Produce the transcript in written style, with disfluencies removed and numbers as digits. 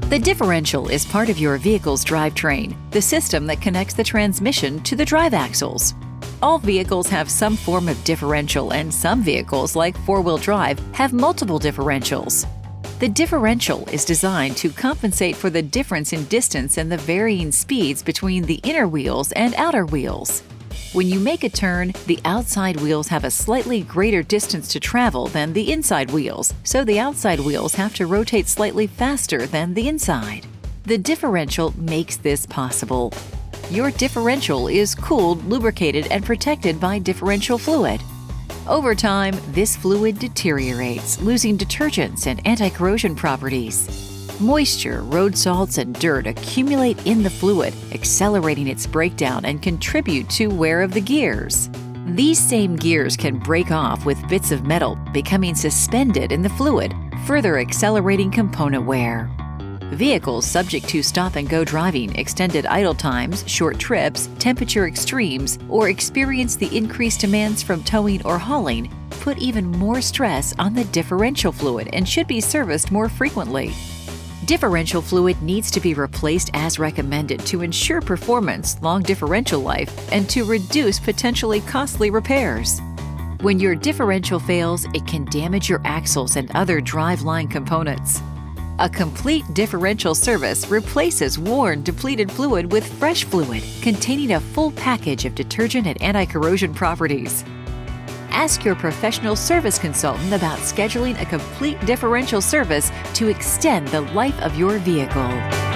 The differential is part of your vehicle's drivetrain, the system that connects the transmission to the drive axles. All vehicles have some form of differential, and some vehicles, like four-wheel drive, have multiple differentials. The differential is designed to compensate for the difference in distance and the varying speeds between the inner wheels and outer wheels. When you make a turn, the outside wheels have a slightly greater distance to travel than the inside wheels, so the outside wheels have to rotate slightly faster than the inside. The differential makes this possible. Your differential is cooled, lubricated, and protected by differential fluid. Over time, this fluid deteriorates, losing detergents and anti-corrosion properties. Moisture, road salts, and dirt accumulate in the fluid, accelerating its breakdown and contribute to wear of the gears. These same gears can break off with bits of metal, becoming suspended in the fluid, further accelerating component wear. Vehicles subject to stop-and-go driving, extended idle times, short trips, temperature extremes, or experience the increased demands from towing or hauling put even more stress on the differential fluid and should be serviced more frequently. Differential fluid needs to be replaced as recommended to ensure performance, long differential life, and to reduce potentially costly repairs. When your differential fails, it can damage your axles and other driveline components. A complete differential service replaces worn, depleted fluid with fresh fluid, containing a full package of detergent and anti-corrosion properties. Ask your professional service consultant about scheduling a complete differential service to extend the life of your vehicle.